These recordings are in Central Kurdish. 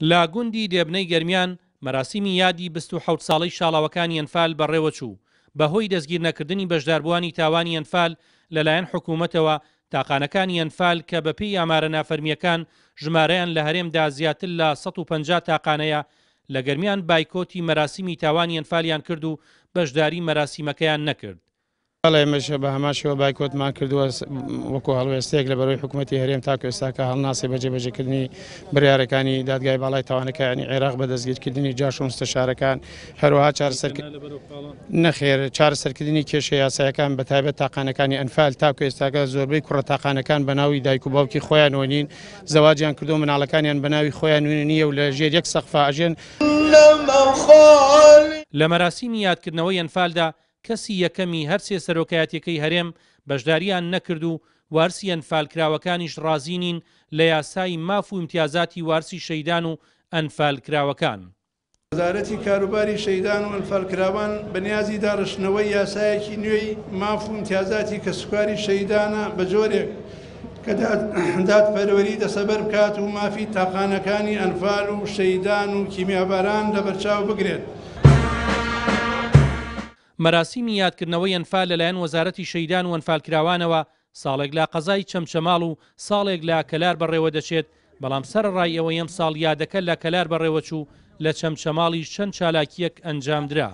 لە گوندی دێبنەی گەرمیان مەراسیمی یادی 27 ساڵەی شاڵاوەکانی ئەنفال بەڕێوەچوو بەهۆی دەستگیر نەکردنی بەشداربووانی تاوانی ئەنفال لەلایەن حکوومەتەوە. تاقانەکانی ئەنفال کە بەپێی ئامارە نافەرمیەکان ژمارەیان لە هەرێمدا زیاتر لە 150 تاقانەیە لە گەرمیان بایکۆتی مەراسیمی تاوانی ئەنفالیان کرد و بەشداری مەراسیمەکەیان نەکرد. ئەمەش بە هەماشەوە بایکۆتمان کردووە وەکو هەڵوێستێک لە بەرەوەی حکوومەتی هەرێم تا ئێستاکە هەڵناسی بەجێبەجێکردنی بڕیارەکانی دادگای باڵای تاوانەکانی عێراق بە دەستگیرکردنی جاش و مستەشارەکان هەروەها نەخێر چارەسەرکردنی کێشە یاسایەکان بە تایبەت تاقانەکانی ئەنفال تاکو ئێستاکە زۆربەی کوڕە تاقانەکان بە ناوی دایک و باوکی خۆیان وەنین زەواجیان کردو مناڵەکانیان بە ناوی خۆیان نییە و لە ژێر یەک سەقفە ئاژێن. لە مەراسیمی یادکردنەوەی ئەنفالدا کەسی یەکەمی هەر سێ سەرۆکایەتیەکەی هەرێم بەشداریان نەکرد و وارسی ئەنفالکراوەکانیش ڕازی نین لە یاسای ماف و امتیازاتی وارسی شەیدان و ئەنفالکراوەکان. وەزارەتی کاروباری شەیدان و ئەنفالکراوان بەنیازی داڕشتنەوەی یاسایەکی نوێی ماف و امتیازاتی کەسوکاری شەیدانە بە جۆرێک کە دادپەروەری دەسەبەر بکات و مافی تاقانەکانی ئەنفال و شەیدان و کیمیاباران لەبەرچاو بگرێت. مەراسیمی یادکردنەوەی ئەنفال لەلایەن وەزارەتی شەیدان و ئەنفالکراوانەوە ساڵێک لە قەزای چەمچەماڵ و ساڵێک لە کەلار بەڕێوە دەچێت، بەڵام سەرڕای ئەوە یەم ساڵ یادەکە لە کەلار بەڕێوەچوو لە چەمچەماڵی چەند چالاکیەک ئەنجامدرا.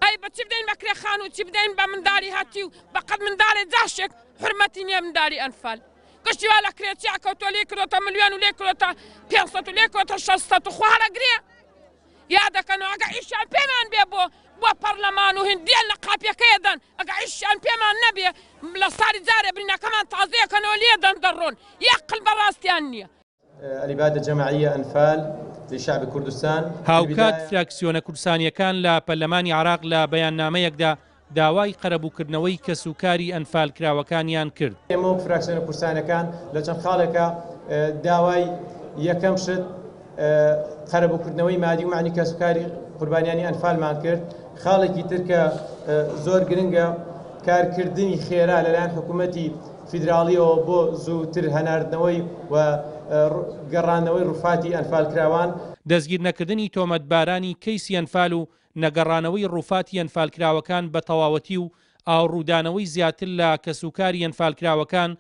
ئەی بە چی بدەین بە کرێخان و چی بدەین بە منداڵی هاتی و بەقەت منداڵی جاشێک حرمەتی نییە منداڵی ئەنفال گشتی وا لە کرێچیا کەوتۆ لێ کردۆتە ملیۆن و لێ کردۆتە 500 و لێ کردۆتە 600 و خوارەگرێ یادەکەنەوە ئەگە ئیشیان پێمان بێ بۆ پەرلەمان و هندیان لە قاپیەکەیەدەن ئەگە ئیشیان پێمان نەبێ لە ساری جارێ برینەکەمان تازەیەکەنەوە لێدەن دەڕۆن یەقل بەڕاستیان نییە. الإبادة الجماعية أنفال لشعب كردستان هاوکات فراکسیۆنە کوردستانیەکان لە پەرلەمانی عراق لە بەیاننامەیەکدا داوای قەرەبووکردنەوەی کەسوکاری ئەنفالکراوەکانیان کرد. ئێمە فراکسیۆنە کوردستانیەکان لە چەند خاڵێکە داوای یەکەم شت قەرەبووکردنەوەی مادی و معنی کەسوکاری قوربانیانی ئەنفالمان کرد. خاڵێکی تر کە زۆر گرنگە کارکردنی خێرا لەلایەن حکوومەتی فیدراڵیەوە بۆ زووتر هەناردنەوەی و گەڕانەوەی ڕووفاتی ئەنفالکراوان، دەستگیر نەکردنی تۆمەتبارانی کەیسی ئەنفال و نەگەڕانەوەی ڕووفاتی ئەنفالکراوەکان بە تەواوەتی و ئاوڕوودانەوەی زیاتر لە کەسوکاری ئەنفالکراوەکان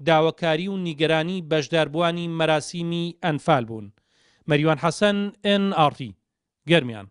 داواکاری و نیگەرانی بەشداربووانی مەراسیمی ئەنفال بوون. مەریوان حەسەن NRT گەرمیان.